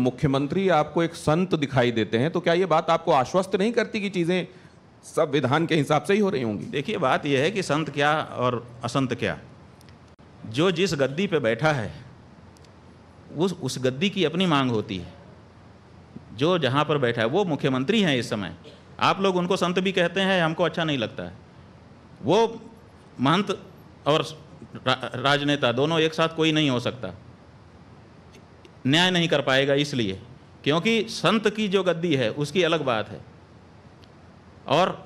मुख्यमंत्री आपको एक संत दिखाई देते हैं, तो क्या ये बात आपको आश्वस्त नहीं करती कि चीजें संविधान के हिसाब से ही हो रही होंगी? देखिए, बात यह है कि संत क्या और असंत क्या, जो जिस गद्दी पे बैठा है उस गद्दी की अपनी मांग होती है। जो जहाँ पर बैठा है वो मुख्यमंत्री हैं इस समय। आप लोग उनको संत भी कहते हैं, हमको अच्छा नहीं लगता है। वो महंत और राजनेता दोनों एक साथ कोई नहीं हो सकता, न्याय नहीं कर पाएगा, इसलिए क्योंकि संत की जो गद्दी है उसकी अलग बात है और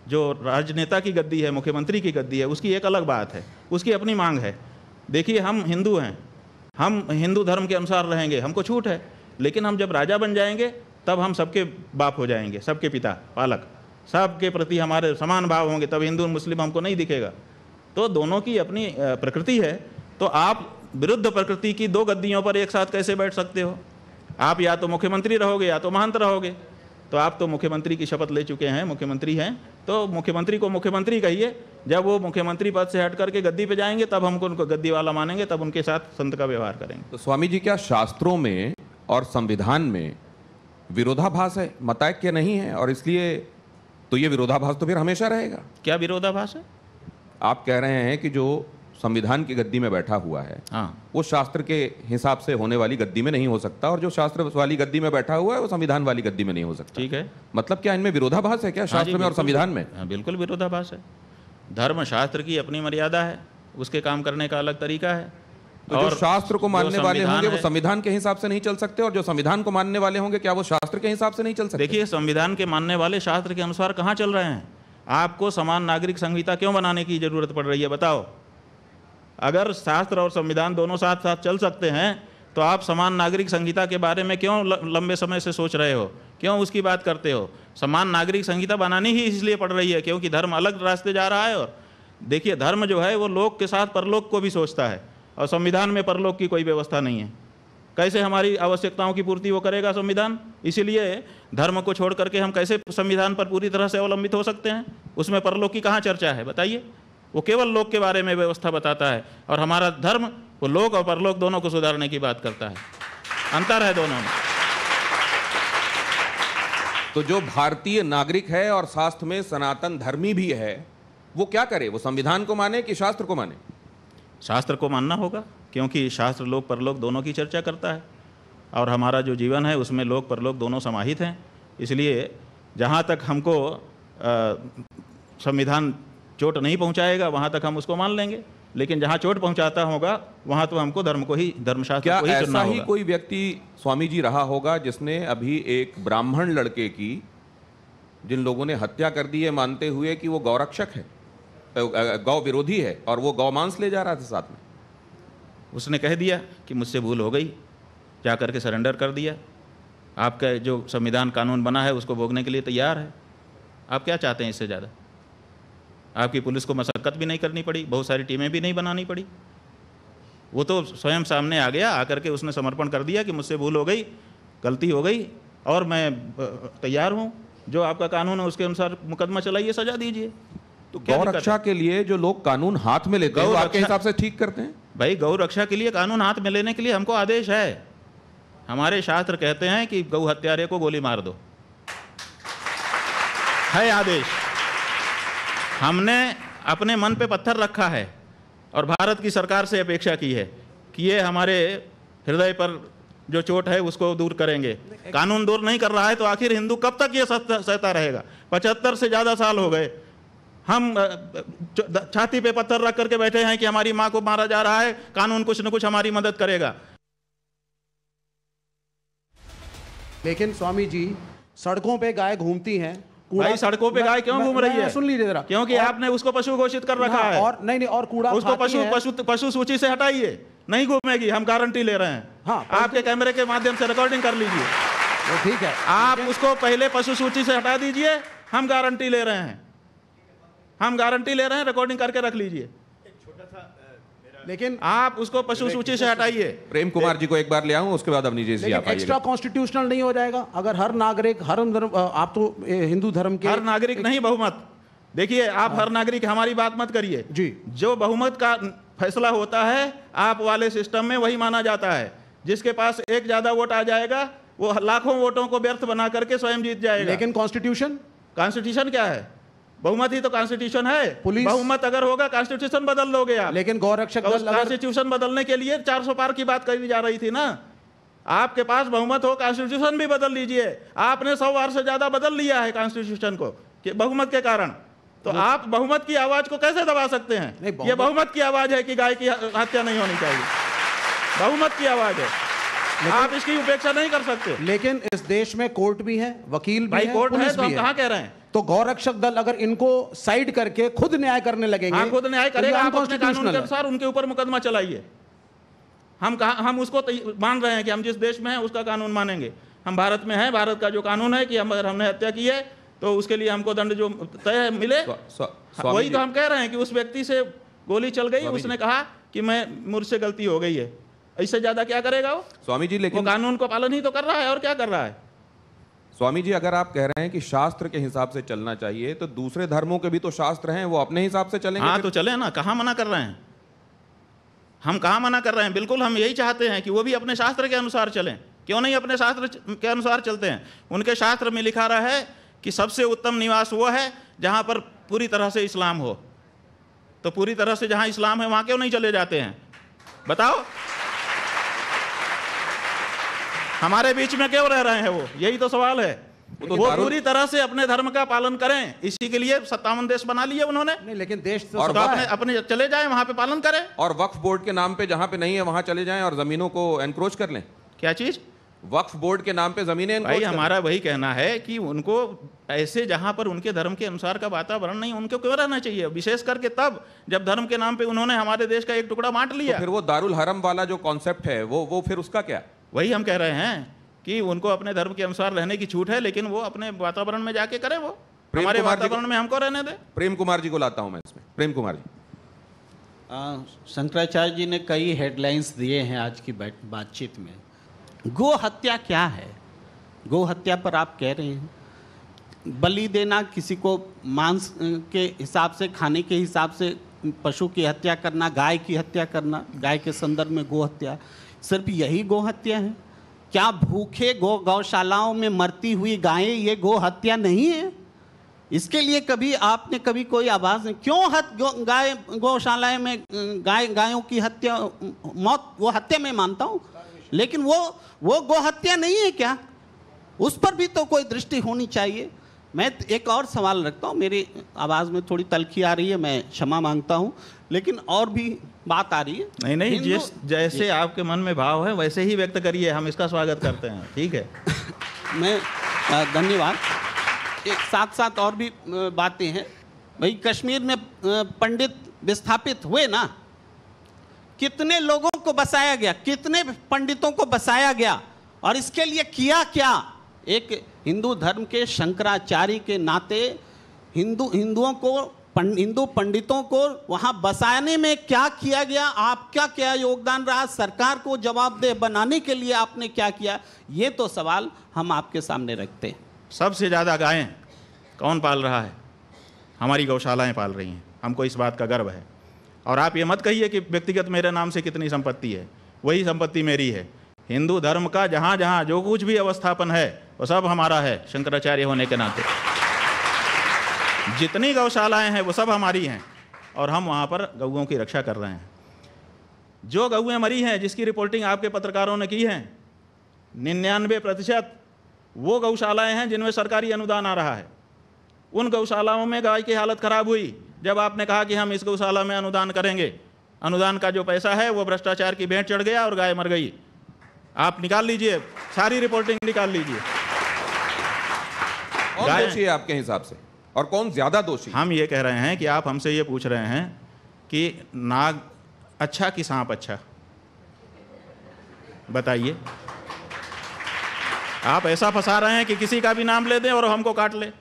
जो राजनेता की गद्दी है, मुख्यमंत्री की गद्दी है, उसकी एक अलग बात है, उसकी अपनी मांग है। देखिए, हम हिंदू हैं, हम हिंदू धर्म के अनुसार रहेंगे, हमको छूट है, लेकिन हम जब राजा बन जाएंगे तब हम सबके बाप हो जाएंगे, सबके पिता, पालक, सबके प्रति हमारे समान भाव होंगे, तब हिंदू मुस्लिम हमको नहीं दिखेगा। तो दोनों की अपनी प्रकृति है। तो आप विरुद्ध प्रकृति की दो गद्दियों पर एक साथ कैसे बैठ सकते हो? आप या तो मुख्यमंत्री रहोगे या तो महंत रहोगे। तो आप तो मुख्यमंत्री की शपथ ले चुके हैं, मुख्यमंत्री हैं, तो मुख्यमंत्री को मुख्यमंत्री कहिए। जब वो मुख्यमंत्री पद से हट करके गद्दी पे जाएंगे तब हमको उनको गद्दी वाला मानेंगे, तब उनके साथ संत का व्यवहार करेंगे। तो स्वामी जी, क्या शास्त्रों में और संविधान में विरोधाभास है, मतैक्य नहीं है, और इसलिए तो ये विरोधाभास तो फिर हमेशा रहेगा? क्या विरोधाभास है? आप कह रहे हैं कि जो संविधान की गद्दी में बैठा हुआ है, हाँ, वो शास्त्र के हिसाब से होने वाली गद्दी में नहीं हो सकता, और जो शास्त्र वाली गद्दी में बैठा हुआ है वो संविधान वाली गद्दी में नहीं हो सकता। ठीक है। मतलब क्या इनमें विरोधाभास है क्या, शास्त्र में और संविधान में? हाँ, बिल्कुल विरोधाभास है। धर्म शास्त्र की अपनी मर्यादा है, उसके काम करने का अलग तरीका है। तो जो शास्त्र को मानने वाले होंगे वो संविधान के हिसाब से नहीं चल सकते, और जो संविधान को मानने वाले होंगे क्या वो शास्त्र के हिसाब से नहीं चल सकते? देखिए, संविधान के मानने वाले शास्त्र के अनुसार कहाँ चल रहे हैं? आपको समान नागरिक संहिता क्यों बनाने की जरूरत पड़ रही है, बताओ? अगर शास्त्र और संविधान दोनों साथ साथ चल सकते हैं तो आप समान नागरिक संहिता के बारे में क्यों लंबे समय से सोच रहे हो, क्यों उसकी बात करते हो? समान नागरिक संहिता बनानी ही इसलिए पड़ रही है क्योंकि धर्म अलग रास्ते जा रहा है। और देखिए, धर्म जो है वो लोक के साथ परलोक को भी सोचता है, और संविधान में परलोक की कोई व्यवस्था नहीं है। कैसे हमारी आवश्यकताओं की पूर्ति वो करेगा संविधान? इसीलिए धर्म को छोड़ करके हम कैसे संविधान पर पूरी तरह से अवलंबित हो सकते हैं? उसमें परलोक की कहाँ चर्चा है, बताइए? वो केवल लोक के बारे में व्यवस्था बताता है, और हमारा धर्म वो लोक और परलोक दोनों को सुधारने की बात करता है। अंतर है दोनों में। तो जो भारतीय नागरिक है और शास्त्र में सनातन धर्मी भी है, वो क्या करे? वो संविधान को माने कि शास्त्र को माने? शास्त्र को मानना होगा, क्योंकि शास्त्र लोक परलोक दोनों की चर्चा करता है, और हमारा जो जीवन है उसमें लोक परलोक दोनों समाहित हैं। इसलिए जहाँ तक हमको संविधान चोट नहीं पहुंचाएगा वहां तक हम उसको मान लेंगे, लेकिन जहां चोट पहुंचाता होगा वहां तो हमको धर्म को ही, धर्मशास्त्र को ही चुनना होगा। ऐसा ही कोई व्यक्ति स्वामी जी रहा होगा जिसने अभी एक ब्राह्मण लड़के की, जिन लोगों ने हत्या कर दी है मानते हुए कि वो गौरक्षक है, गौ विरोधी है, और वो गौ मांस ले जा रहा था साथ में, उसने कह दिया कि मुझसे भूल हो गई, जा करके सरेंडर कर दिया। आपका जो संविधान कानून बना है उसको भोगने के लिए तैयार है। आप क्या चाहते हैं इससे ज़्यादा? आपकी पुलिस को मशक्कत भी नहीं करनी पड़ी, बहुत सारी टीमें भी नहीं बनानी पड़ी। वो तो स्वयं सामने आ गया, आकर के उसने समर्पण कर दिया कि मुझसे भूल हो गई, गलती हो गई, और मैं तैयार हूँ, जो आपका कानून है उसके अनुसार मुकदमा चलाइए, सजा दीजिए। तो गौ रक्षा के लिए जो लोग कानून हाथ में लेते हैं वो आपके हिसाब से ठीक करते हैं? भाई, गौ रक्षा के लिए कानून हाथ में लेने के लिए हमको आदेश है। हमारे शास्त्र कहते हैं कि गौ हत्यारे को गोली मार दो, है आदेश। हमने अपने मन पे पत्थर रखा है और भारत की सरकार से अपेक्षा की है कि ये हमारे हृदय पर जो चोट है उसको दूर करेंगे। कानून दूर नहीं कर रहा है तो आखिर हिंदू कब तक ये सहता रहेगा? 75 से ज़्यादा साल हो गए, हम छाती पे पत्थर रख करके बैठे हैं कि हमारी माँ को मारा जा रहा है, कानून कुछ न कुछ हमारी मदद करेगा। लेकिन स्वामी जी, सड़कों पे गाय घूमती हैं। भाई, सड़कों पे गाय क्यों घूम रही है? सुन लीजिए जरा। क्योंकि आपने उसको पशु घोषित कर रखा है। और नहीं, और कूड़ा उसको पशु सूची से हटाइए, नहीं घूमेगी, हम गारंटी ले रहे हैं। हाँ, आपके कैमरे के माध्यम से रिकॉर्डिंग कर लीजिए। वो ठीक है, आप उसको पहले पशु सूची से हटा दीजिए, हम गारंटी ले रहे हैं, हम गारंटी ले रहे हैं, रिकॉर्डिंग करके रख लीजिए। लेकिन आप उसको पशु सूची से हटाइए। प्रेम कुमार जी को एक बार ले आऊं, उसके बाद अपनी जी आप एक्स्ट्रा कॉन्स्टिट्यूशनल नहीं हो जाएगा अगर हर नागरिक, हर धर्म, आप तो हिंदू धर्म के हर नागरिक नहीं, बहुमत। देखिए, आप हर नागरिक, हमारी बात मत करिए जी। जो बहुमत का फैसला होता है आप वाले सिस्टम में वही माना जाता है। जिसके पास एक ज्यादा वोट आ जाएगा वो लाखों वोटों को व्यर्थ बना करके स्वयं जीत जाएगा। लेकिन कॉन्स्टिट्यूशन, कॉन्स्टिट्यूशन क्या है? बहुमत ही तो कॉन्स्टिट्यूशन है। पुलिस, बहुमत अगर होगा कॉन्स्टिट्यूशन बदल लोगे आप। लेकिन गौरक्षक दल कॉन्स्टिट्यूशन बदलने के लिए 400 पार की बात कही जा रही थी ना। आपके पास बहुमत हो, कॉन्स्टिट्यूशन भी बदल लीजिए। आपने 100 बार से ज्यादा बदल लिया है कॉन्स्टिट्यूशन को बहुमत के कारण, तो आप बहुमत की आवाज को कैसे दबा सकते हैं? ये बहुमत की आवाज है कि गाय की हत्या नहीं होनी चाहिए, बहुमत की आवाज है, आप इसकी उपेक्षा नहीं कर सकते। लेकिन इस देश में कोर्ट भी है, वकील भी है, कोर्ट है, पुलिस तो भी हम है। कहाँ कह रहे हैं? तो गौरक्षक दल अगर इनको साइड करके खुद न्याय करने लगेंगे, हाँ, खुद न्याय करेगा, आप अपने कानून के है। अनुसार उनके ऊपर मुकदमा चलाइए। हम उसको मान रहे हैं कि हम जिस देश में हैं उसका कानून मानेंगे। हम भारत में हैं, भारत का जो कानून है कि अगर हमने हत्या की है तो उसके लिए हमको दंड जो तय मिले, वही तो हम कह रहे हैं कि उस व्यक्ति से गोली चल गई, उसने कहा कि मैं मुझसे गलती हो गई है, इससे ज्यादा क्या करेगा वो? स्वामी जी, लेकिन वो कानून को पालन ही तो कर रहा है, और क्या कर रहा है? स्वामी जी, अगर आप कह रहे हैं कि शास्त्र के हिसाब से चलना चाहिए, तो दूसरे धर्मों के भी तो शास्त्र हैं, वो अपने हिसाब से चलेंगे। हाँ, तो चले ना, कहाँ मना कर रहे हैं हम? कहाँ मना कर रहे हैं? बिल्कुल हम यही चाहते हैं कि वो भी अपने शास्त्र के अनुसार चलें। क्यों नहीं अपने शास्त्र के अनुसार चलते हैं? उनके शास्त्र में लिखा रहा है कि सबसे उत्तम निवास वो है जहाँ पर पूरी तरह से इस्लाम हो। तो पूरी तरह से जहाँ इस्लाम है वहाँ क्यों नहीं चले जाते हैं? बताओ, हमारे बीच में क्यों रह रहे हैं वो? यही तो सवाल है। वो पूरी तरह से अपने धर्म का पालन करें, इसी के लिए 57 देश बना लिए उन्होंने। नहीं, लेकिन देश तो और अपने चले जाएं वहां पे पालन करें, और वक्फ बोर्ड के नाम पे जहां पे नहीं है वहां चले जाएं और जमीनों को एनक्रोच कर लें। क्या चीज? वक्फ बोर्ड के नाम पे जमीनें भाई, हमारा वही कहना है कि उनको ऐसे जहां पर उनके धर्म के अनुसार का वातावरण नहीं, उनको क्यों रहना चाहिए? विशेष करके तब जब धर्म के नाम पे उन्होंने हमारे देश का एक टुकड़ा बांट लिया। तो फिर वो दारुल हरम वाला जो कॉन्सेप्ट है वो फिर उसका क्या? वही हम कह रहे हैं कि उनको अपने धर्म के अनुसार रहने की छूट है, लेकिन वो अपने वातावरण में जाके करें, वो हमारे वातावरण में हमको रहने दे। प्रेम कुमार जी को लाता हूं मैं इसमें। प्रेम कुमार जी, शंकराचार्य जी ने कई हेडलाइंस दिए हैं आज की बातचीत में। गो हत्या क्या है? गो हत्या पर आप कह रहे हैं बलि देना, किसी को मांस के हिसाब से, खाने के हिसाब से पशु की हत्या करना, गाय की हत्या करना, गाय के संदर्भ में गो हत्या, सिर्फ यही गो हत्या है? क्या भूखे गौशालाओं में मरती हुई गायें ये गो हत्या नहीं है? इसके लिए कभी आपने कभी कोई आवाज़ नहीं? क्यों गाय गौशालाएं में गायों की हत्या, मौत, वो हत्या मैं मानता हूँ, लेकिन वो गो हत्या नहीं है क्या? उस पर भी तो कोई दृष्टि होनी चाहिए। मैं एक और सवाल रखता हूँ, मेरी आवाज़ में थोड़ी तलखी आ रही है, मैं क्षमा मांगता हूँ, लेकिन और भी बात आ रही है। नहीं, जिस जैसे आपके मन में भाव है वैसे ही व्यक्त करिए, हम इसका स्वागत करते हैं। ठीक है मैं धन्यवाद। एक साथ साथ और भी बातें हैं भाई। कश्मीर में पंडित विस्थापित हुए ना, कितने लोगों को बसाया गया, कितने पंडितों को बसाया गया, और इसके लिए किया क्या? एक हिंदू धर्म के शंकराचार्य के नाते हिंदू पंडितों को वहाँ बसाने में क्या किया गया? आपका क्या योगदान रहा? सरकार को जवाबदेह बनाने के लिए आपने क्या किया? ये तो सवाल हम आपके सामने रखते हैं। सबसे ज़्यादा गायें कौन पाल रहा है? हमारी गौशालाएं पाल रही हैं, हमको इस बात का गर्व है। और आप ये मत कहिए कि व्यक्तिगत मेरे नाम से कितनी संपत्ति है, वही संपत्ति मेरी है। हिंदू धर्म का जहाँ जहाँ जो कुछ भी अवस्थापन है वो सब हमारा है, शंकराचार्य होने के नाते। जितनी गौशालाएं हैं वो सब हमारी हैं, और हम वहाँ पर गौओं की रक्षा कर रहे हैं। जो गौएं मरी हैं, जिसकी रिपोर्टिंग आपके पत्रकारों ने की है, 99% वो गौशालाएं हैं जिनमें सरकारी अनुदान आ रहा है। उन गौशालाओं में गाय की हालत खराब हुई जब आपने कहा कि हम इस गौशाला में अनुदान करेंगे। अनुदान का जो पैसा है वो भ्रष्टाचार की भेंट चढ़ गया और गाय मर गई। आप निकाल लीजिए, सारी रिपोर्टिंग निकाल लीजिए। कौन दोषी है आपके हिसाब से, और कौन ज्यादा दोषी? हम ये कह रहे हैं कि आप हमसे ये पूछ रहे हैं कि नाग अच्छा कि सांप अच्छा, बताइए। आप ऐसा फंसा रहे हैं कि किसी का भी नाम ले दें और हमको काट ले।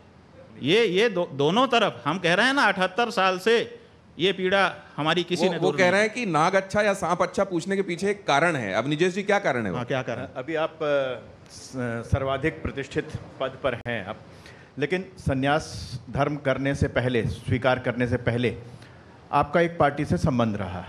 ये दोनों तरफ हम कह रहे हैं ना, 78 साल से ये पीड़ा हमारी किसी ने वो कह रहे हैं कि नाग अच्छा या सांप अच्छा पूछने के पीछे एक कारण है। अब निजेश जी, क्या कारण है? हाँ, क्या कारण? अभी आप सर्वाधिक प्रतिष्ठित पद पर हैं आप, लेकिन संन्यास धर्म करने से पहले, स्वीकार करने से पहले आपका एक पार्टी से संबंध रहा,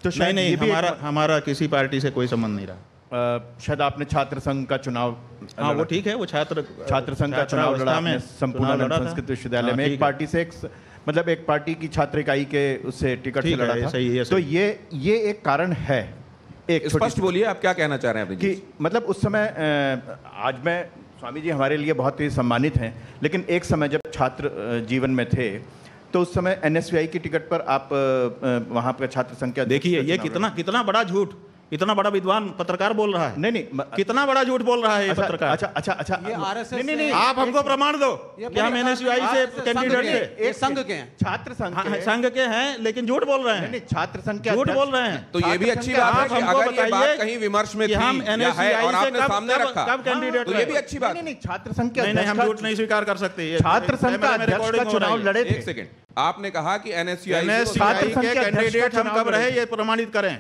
तो शायद नहीं, हमारा किसी पार्टी से कोई संबंध नहीं रहा। शायद आपने छात्र संघ का चुनाव, हाँ वो ठीक है, वो छात्र संघ का चुनाव लड़ा आपने संपूर्ण संस्कृत विश्वविद्यालय में, एक पार्टी से मतलब एक पार्टी की छात्र इकाई के उससे टिकट से लड़ा था। सही है, तो ये एक कारण है। एक स्पष्ट बोलिए आप क्या कहना चाह रहे हैं कि मतलब उस समय आज मैं स्वामी जी हमारे लिए बहुत ही सम्मानित हैं, लेकिन एक समय जब छात्र जीवन में थे तो उस समय एनएसयूआई की टिकट पर आप वहां पर छात्र संघ के, देखिए ये कितना बड़ा झूठ, इतना बड़ा विद्वान पत्रकार बोल रहा है। नहीं कितना बड़ा झूठ बोल रहा है ये पत्रकार। अच्छा ये आरएसएस नहीं, आप हमको प्रमाण दो कि हम एनएसयूआई से कैंडिडेट थे। ये संघ के हैं, छात्र संघ संघ के हैं, लेकिन झूठ बोल रहे हैं। नहीं, छात्र संघ के झूठ बोल रहे हैं। तो ये भी अच्छी बात है कि अगर ये बात कहीं विमर्श में थी हम या है और आपने सामने रखा कब कैंडिडेट, तो ये भी अच्छी बात। नहीं, छात्र संघ के नहीं, हम झूठ नहीं स्वीकार कर सकते। छात्र संघ का अध्यक्ष का चुनाव लड़े थे। एक सेकंड, आपने कहा कि एनएसयूआई के कैंडिडेट हम कब रहे ये प्रमाणित करें।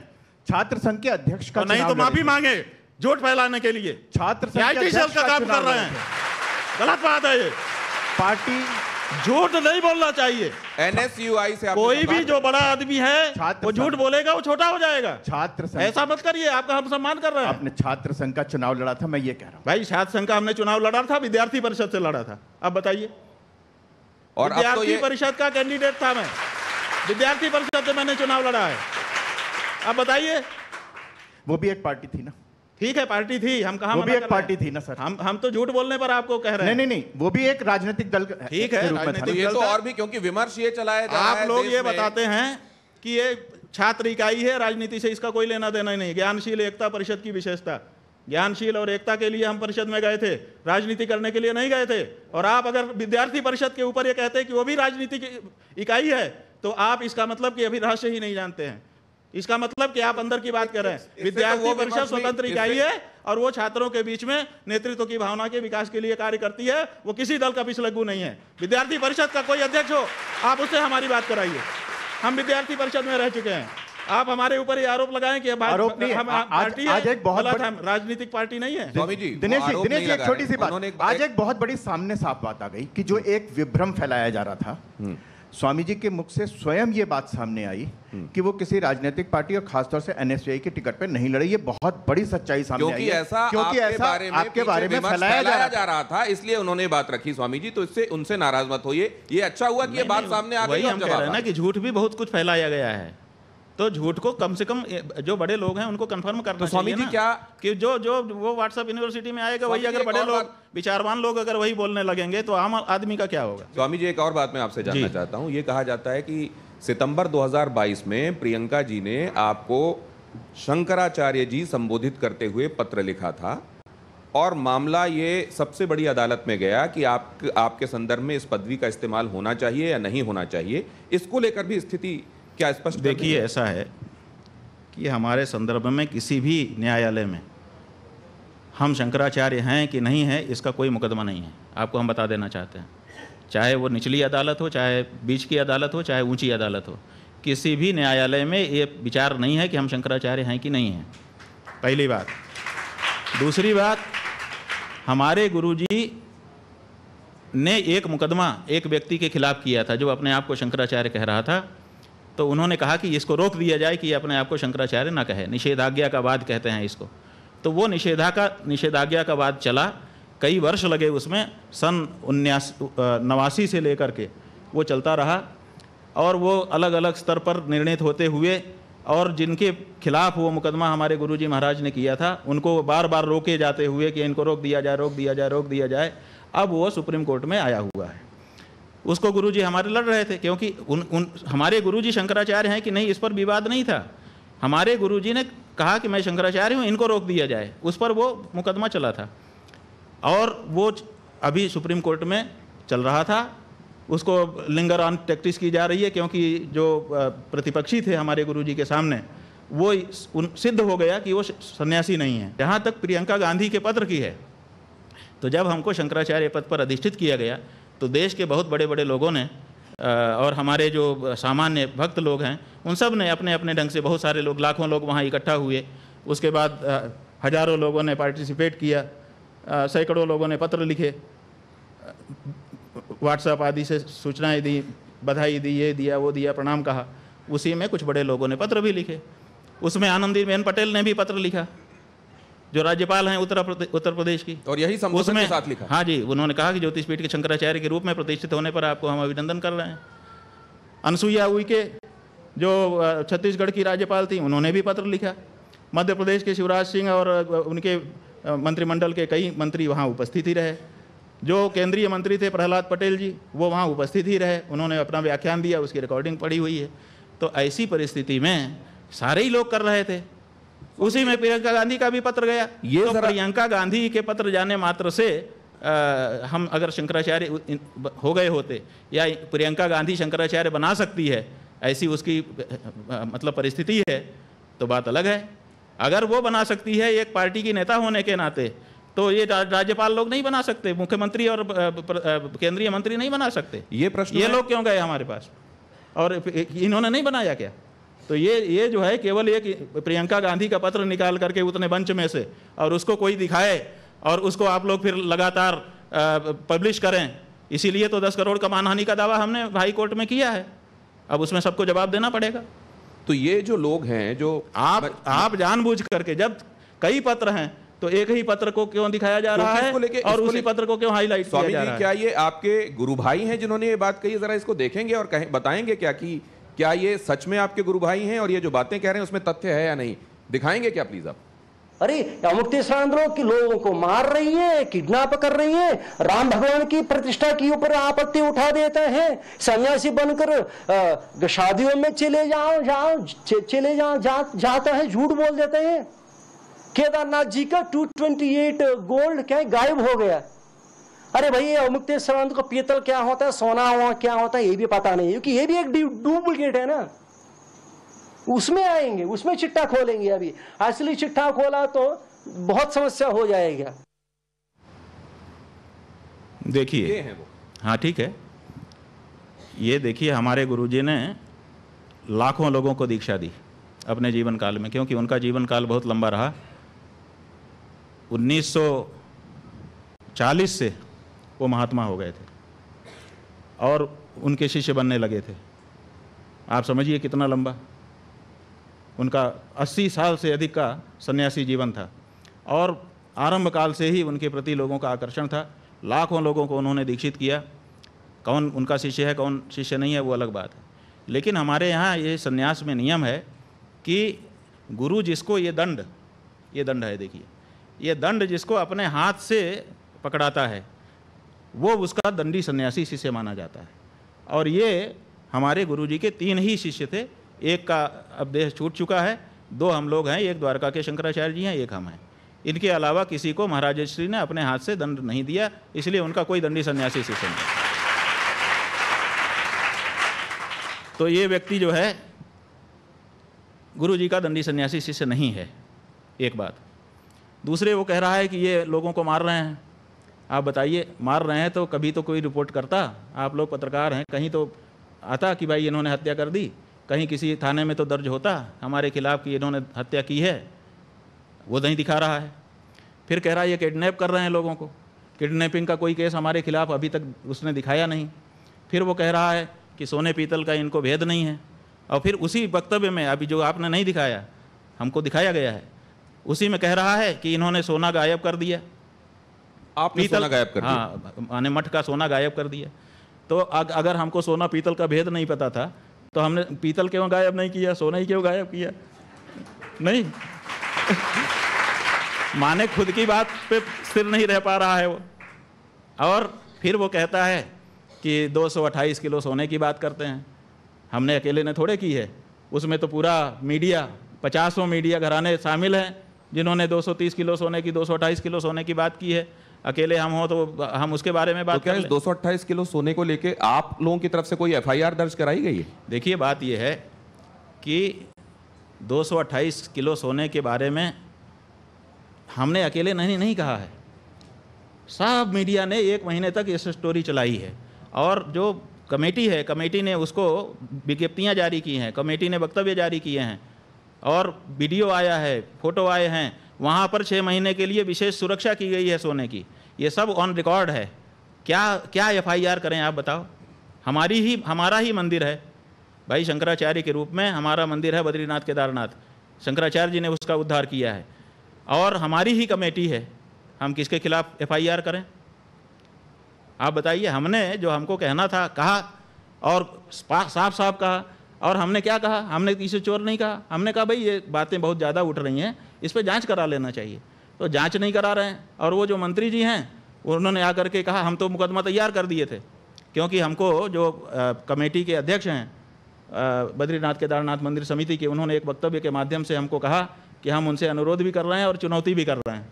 छात्र संघ के अध्यक्ष का नहीं तो माफी मांगे झूठ फैलाने के लिए। छात्र संघ आईटी सेल का काम कर रहे हैं, गलत बात है ये। पार्टी झूठ नहीं बोलना चाहिए। एनएसयूआई से कोई भी जो बड़ा आदमी है वो झूठ बोलेगा वो छोटा हो जाएगा। छात्र संघ, ऐसा मत करिए, आपका हम सम्मान कर रहे हैं। आपने छात्र संघ का चुनाव लड़ा था, मैं ये कह रहा हूँ। भाई छात्र संघ का हमने चुनाव लड़ा था, विद्यार्थी परिषद से लड़ा था। अब बताइए, और विद्यार्थी परिषद का कैंडिडेट था मैं, विद्यार्थी परिषद से मैंने चुनाव लड़ा है। अब बताइए, वो भी एक पार्टी थी ना। ठीक है पार्टी थी, हम कहाँ वो भी एक पार्टी थी ना सर। हम तो झूठ बोलने पर आपको कह रहे हैं। नहीं, वो भी एक राजनीतिक दल ठीक है, तो ये तो और भी, क्योंकि विमर्श ये चलाया जा रहा है, आप लोग ये बताते हैं कि ये छात्र इकाई है, राजनीति से इसका कोई लेना देना नहीं। ज्ञानशील एकता परिषद की विशेषता, ज्ञानशील और एकता के लिए हम परिषद में गए थे, राजनीति करने के लिए नहीं गए थे। और आप अगर विद्यार्थी परिषद के ऊपर ये कहते हैं कि वो भी राजनीतिक इकाई है, तो आप इसका मतलब कि अभी रहस्य ही नहीं जानते हैं। इसका मतलब कि आप अंदर की बात कर रहे हैं। विद्यार्थी परिषद स्वतंत्र इकाई है और वो छात्रों के बीच में नेतृत्व की भावना के विकास के लिए कार्य करती है। वो किसी दल का पिछलग्गू नहीं है। विद्यार्थी परिषद का कोई अध्यक्ष हो, आप उससे हमारी बात कराइए। हम विद्यार्थी परिषद में रह चुके हैं। आप हमारे ऊपर ये आरोप लगाएं कि आरोप नहीं, आज एक बहुत राजनीतिक पार्टी नहीं है। स्वामी जी, दिनेश जी एक छोटी सी बात, आज एक बहुत बड़ी सामने साफ बात आ गई कि जो एक विभ्रम फैलाया जा रहा था, स्वामी जी के मुख से स्वयं ये बात सामने आई कि वो किसी राजनीतिक पार्टी और खासतौर से एनएसयूआई की टिकट पे नहीं लड़े। ये बहुत बड़ी सच्चाई सामने आई है, क्योंकि ऐसा आपके बारे में फैलाया जा रहा था, इसलिए उन्होंने बात रखी। स्वामी जी, तो इससे उनसे नाराज मत होइए, ये अच्छा हुआ कि ये बात सामने आ गई। हम कह रहे हैं ना कि झूठ भी बहुत कुछ फैलाया गया है, तो झूठ को कम से कम जो बड़े लोग हैं उनको कंफर्म करना चाहिए। स्वामी जी क्या कि जो वो व्हाट्सएप यूनिवर्सिटी में आएगा वही, अगर बड़े लोग विचारवान लोग अगर वही बोलने लगेंगे तो आम आदमी का क्या होगा। स्वामी जी एक और बात मैं आपसे जानना चाहता हूं। ये कहा जाता है कि सितंबर 2022 में प्रियंका जी ने आपको शंकराचार्य जी संबोधित करते हुए पत्र लिखा था और मामला ये सबसे बड़ी अदालत में गया कि आपके संदर्भ में इस पदवी का इस्तेमाल होना चाहिए या नहीं होना चाहिए। इसको लेकर भी स्थिति क्या स्पष्ट? देखिए ऐसा है कि हमारे संदर्भ में किसी भी न्यायालय में हम शंकराचार्य हैं कि नहीं है इसका कोई मुकदमा नहीं है। आपको हम बता देना चाहते हैं, चाहे वो निचली अदालत हो, चाहे बीच की अदालत हो, चाहे ऊंची अदालत हो, किसी भी न्यायालय में ये विचार नहीं है कि हम शंकराचार्य हैं कि नहीं हैं। पहली बात। दूसरी बात, हमारे गुरुजी ने एक मुकदमा एक व्यक्ति के खिलाफ किया था जो अपने आप को शंकराचार्य कह रहा था, तो उन्होंने कहा कि इसको रोक दिया जाए कि अपने आप को शंकराचार्य ना कहे। निषेधाज्ञा का वाद कहते हैं इसको। तो वो निषेधाज्ञा का वाद चला, कई वर्ष लगे उसमें, सन 1989 से लेकर के वो चलता रहा और वो अलग अलग स्तर पर निर्णित होते हुए, और जिनके खिलाफ वो मुकदमा हमारे गुरुजी महाराज ने किया था उनको बार बार रोके जाते हुए कि इनको रोक दिया जाए, रोक दिया जाए, रोक दिया जाए। अब वो सुप्रीम कोर्ट में आया हुआ है। उसको गुरुजी हमारे लड़ रहे थे क्योंकि हमारे गुरुजी शंकराचार्य हैं कि नहीं इस पर विवाद नहीं था। हमारे गुरुजी ने कहा कि मैं शंकराचार्य हूँ, इनको रोक दिया जाए, उस पर वो मुकदमा चला था और वो अभी सुप्रीम कोर्ट में चल रहा था। उसको लिंगर ऑन प्रैक्टिस की जा रही है क्योंकि जो प्रतिपक्षी थे हमारे गुरुजी के सामने वो सिद्ध हो गया कि वो सन्यासी नहीं है। जहाँ तक प्रियंका गांधी के पत्र की है, तो जब हमको शंकराचार्य पद पर अधिष्ठित किया गया तो देश के बहुत बड़े बड़े लोगों ने और हमारे जो सामान्य भक्त लोग हैं उन सब ने अपने अपने ढंग से, बहुत सारे लोग, लाखों लोग वहाँ इकट्ठा हुए। उसके बाद हजारों लोगों ने पार्टिसिपेट किया, सैकड़ों लोगों ने पत्र लिखे, व्हाट्सएप आदि से सूचनाएं दी, बधाई दी, ये दिया, वो दिया, प्रणाम कहा। उसी में कुछ बड़े लोगों ने पत्र भी लिखे। उसमें आनंदीबेन पटेल ने भी पत्र लिखा जो राज्यपाल हैं उत्तर प्रदेश की, और यही संबोधन के साथ लिखा। हाँ जी, उन्होंने कहा कि ज्योतिषपीठ के शंकराचार्य के रूप में प्रतिष्ठित होने पर आपको हम अभिनंदन कर रहे हैं। अनसुईया उइके जो छत्तीसगढ़ की राज्यपाल थी, उन्होंने भी पत्र लिखा। मध्य प्रदेश के शिवराज सिंह और उनके मंत्रिमंडल के कई मंत्री वहाँ उपस्थित ही रहे। जो केंद्रीय मंत्री थे प्रहलाद पटेल जी, वो वहाँ उपस्थित ही रहे, उन्होंने अपना व्याख्यान दिया, उसकी रिकॉर्डिंग पड़ी हुई है। तो ऐसी परिस्थिति में सारे ही लोग कर रहे थे। उसी में प्रियंका गांधी का भी पत्र गया। ये तो प्रियंका गांधी के पत्र जाने मात्र से हम अगर शंकराचार्य हो गए होते या प्रियंका गांधी शंकराचार्य बना सकती है, ऐसी उसकी मतलब परिस्थिति है, तो बात अलग है। अगर वो बना सकती है एक पार्टी की नेता होने के नाते, तो ये राज्यपाल लोग नहीं बना सकते, मुख्यमंत्री और केंद्रीय मंत्री नहीं बना सकते। ये प्रश्न ये लोग क्यों गए हमारे पास, और इन्होंने नहीं बनाया क्या? तो ये जो है केवल एक प्रियंका गांधी का पत्र निकाल करके उतने मंच में से और उसको कोई दिखाए और उसको आप लोग फिर लगातार पब्लिश करें, इसीलिए तो 10 करोड़ का मानहानि का दावा हमने हाई कोर्ट में किया है। अब उसमें सबको जवाब देना पड़ेगा। तो ये जो लोग हैं जो आप जानबूझ करके, जब कई पत्र हैं तो एक ही पत्र को क्यों दिखाया जा रहा है और उसी पत्र को क्यों हाईलाइट किया जा रहा है? क्या ये आपके गुरु भाई हैं जिन्होंने ये बात कही? जरा इसको देखेंगे और बताएंगे क्या कि क्या ये सच में आपके गुरु भाई हैं और ये जो बातें कह रहे हैं उसमें तथ्य है या नहीं? दिखाएंगे क्या प्लीज आप? अरे अमुक्तेश्वरांध्रों के लोगों को मार रही है, किडनैप कर रही है, राम भगवान की प्रतिष्ठा के ऊपर आपत्ति उठा देते हैं, सन्यासी बनकर शादियों में चले जाता है, झूठ बोल देते हैं। केदारनाथ जी का 228 गोल्ड क्या गायब हो गया। अरे भाई अमुक्तेश्वरांध्र को पीतल क्या होता है, सोना क्या होता है, ये भी पता नहीं, क्योंकि ये भी एक डुप्लीकेट है ना। उसमें आएंगे, उसमें चिट्ठा खोलेंगे। अभी असली चिट्ठा खोला तो बहुत समस्या हो जाएगा। देखिए, हाँ ठीक है, ये देखिए हमारे गुरुजी ने लाखों लोगों को दीक्षा दी अपने जीवन काल में, क्योंकि उनका जीवन काल बहुत लंबा रहा। 1940 से वो महात्मा हो गए थे और उनके शिष्य बनने लगे थे। आप समझिए कितना लंबा। उनका 80 साल से अधिक का सन्यासी जीवन था और आरंभ काल से ही उनके प्रति लोगों का आकर्षण था। लाखों लोगों को उन्होंने दीक्षित किया। कौन उनका शिष्य है, कौन शिष्य नहीं है, वो अलग बात है। लेकिन हमारे यहाँ ये सन्यास में नियम है कि गुरु जिसको ये दंड है, देखिए ये दंड जिसको अपने हाथ से पकड़ाता है वो उसका दंडी सन्यासी शिष्य माना जाता है। और ये हमारे गुरुजी के 3 ही शिष्य थे। एक का अब देह छूट चुका है, 2 हम लोग हैं, एक द्वारका के शंकराचार्य जी हैं, एक हम हैं। इनके अलावा किसी को महाराज श्री ने अपने हाथ से दंड नहीं दिया, इसलिए उनका कोई दंडी सन्यासी शिष्य नहीं। तो ये व्यक्ति जो है गुरुजी का दंडी सन्यासी शिष्य नहीं है, एक बात। दूसरे वो कह रहा है कि ये लोगों को मार रहे हैं। आप बताइए, मार रहे हैं तो कभी तो कोई रिपोर्ट करता? आप लोग पत्रकार हैं, कहीं तो आता कि भाई इन्होंने हत्या कर दी? कहीं किसी थाने में तो दर्ज होता हमारे खिलाफ कि इन्होंने हत्या की है? वो नहीं दिखा रहा है। फिर कह रहा है ये किडनैप कर रहे हैं लोगों को। किडनैपिंग का कोई केस हमारे खिलाफ अभी तक उसने दिखाया नहीं। फिर वो कह रहा है कि सोने पीतल का इनको भेद नहीं है। और फिर उसी वक्तव्य में अभी जो आपने नहीं दिखाया, हमको दिखाया गया है, उसी में कह रहा है कि इन्होंने सोना गायब कर दिया। आपने सोना गायब कर दिया? हाँ, माने मठ का सोना गायब कर दिया। तो अगर हमको सोना पीतल का भेद नहीं पता था तो हमने पीतल क्यों गायब नहीं किया, सोना ही क्यों गायब किया? नहीं माने खुद की बात पे स्थिर नहीं रह पा रहा है वो। और फिर वो कहता है कि 228 किलो सोने की बात करते हैं। हमने अकेले ने थोड़े की है, उसमें तो पूरा मीडिया, 50 मीडिया घराने शामिल हैं जिन्होंने 230 किलो सोने की, 228 किलो सोने की बात की है। अकेले हम हो तो हम उसके बारे में बात तो क्या इस 228 किलो सोने को लेके आप लोगों की तरफ से कोई FIR दर्ज कराई गई है? देखिए, बात यह है कि 228 किलो सोने के बारे में हमने अकेले नहीं कहा है। सब मीडिया ने 1 महीने तक इस स्टोरी चलाई है। और जो कमेटी है, कमेटी ने उसको विज्ञप्तियाँ जारी की हैं, कमेटी ने वक्तव्य जारी किए हैं और वीडियो आया है, फोटो आए हैं। वहाँ पर 6 महीने के लिए विशेष सुरक्षा की गई है सोने की। ये सब ऑन रिकॉर्ड है। क्या FIR करें आप बताओ? हमारा ही मंदिर है भाई, शंकराचार्य के रूप में हमारा मंदिर है बद्रीनाथ केदारनाथ। शंकराचार्य जी ने उसका उद्धार किया है और हमारी ही कमेटी है, हम किसके खिलाफ FIR करें? आप बताइए। हमने जो हमको कहना था कहा और साफ साफ कहा। और हमने क्या कहा? हमने किसी चोर नहीं कहा। हमने कहा भाई ये बातें बहुत ज़्यादा उठ रही हैं, इस पर जांच करा लेना चाहिए। तो जांच नहीं करा रहे हैं। और वो जो मंत्री जी हैं उन्होंने आकर के कहा हम तो मुकदमा तैयार कर दिए थे, क्योंकि हमको जो कमेटी के अध्यक्ष हैं बद्रीनाथ केदारनाथ मंदिर समिति के, उन्होंने एक वक्तव्य के माध्यम से हमको कहा कि हम उनसे अनुरोध भी कर रहे हैं और चुनौती भी कर रहे हैं।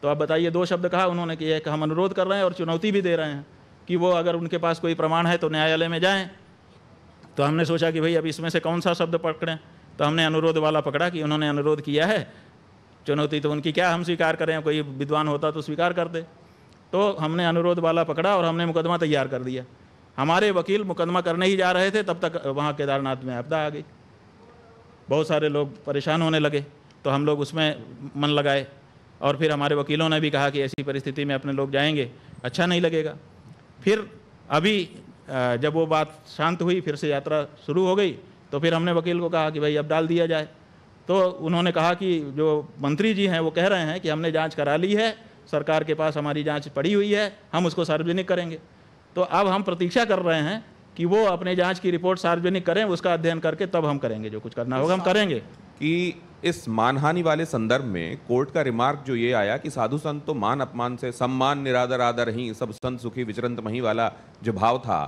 तो आप बताइए, 2 शब्द कहा उन्होंने कि एक हम अनुरोध कर रहे हैं और चुनौती भी दे रहे हैं कि वो अगर उनके पास कोई प्रमाण है तो न्यायालय में जाएं। तो हमने सोचा कि भाई अब इसमें से कौन सा शब्द पकड़ें, तो हमने अनुरोध वाला पकड़ा कि उन्होंने अनुरोध किया है, चुनौती तो उनकी क्या हम स्वीकार करें, कोई विद्वान होता तो स्वीकार कर दे। तो हमने अनुरोध वाला पकड़ा और हमने मुकदमा तैयार कर दिया। हमारे वकील मुकदमा करने ही जा रहे थे, तब तक वहाँ केदारनाथ में आपदा आ गई, बहुत सारे लोग परेशान होने लगे। तो हम लोग उसमें मन लगाए और फिर हमारे वकीलों ने भी कहा कि ऐसी परिस्थिति में अपने लोग जाएंगे अच्छा नहीं लगेगा। फिर अभी जब वो बात शांत हुई, फिर से यात्रा शुरू हो गई, तो फिर हमने वकील को कहा कि भाई अब डाल दिया जाए। तो उन्होंने कहा कि जो मंत्री जी हैं वो कह रहे हैं कि हमने जांच करा ली है, सरकार के पास हमारी जांच पड़ी हुई है, हम उसको सार्वजनिक करेंगे। तो अब हम प्रतीक्षा कर रहे हैं कि वो अपने जांच की रिपोर्ट सार्वजनिक करें, उसका अध्ययन करके तब हम करेंगे, जो कुछ करना होगा हम करेंगे। कि इस मानहानि वाले संदर्भ में कोर्ट का रिमार्क जो ये आया कि साधु संत तो मान अपमान से सम्मान निरादर आदर ही सब संत सुखी विचरंत मही वाला जो भाव था,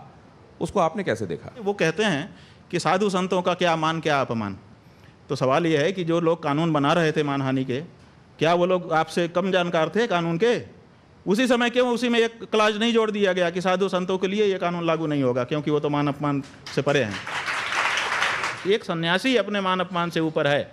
उसको आपने कैसे देखा? वो कहते हैं कि साधु संतों का क्या मान क्या अपमान। तो सवाल ये है कि जो लोग कानून बना रहे थे मानहानि के, क्या वो लोग आपसे कम जानकार थे कानून के? उसी समय क्यों उसी में एक क्लाज नहीं जोड़ दिया गया कि साधु संतों के लिए ये कानून लागू नहीं होगा, क्योंकि वो तो मान अपमान से परे हैं। एक सन्यासी अपने मान अपमान से ऊपर है।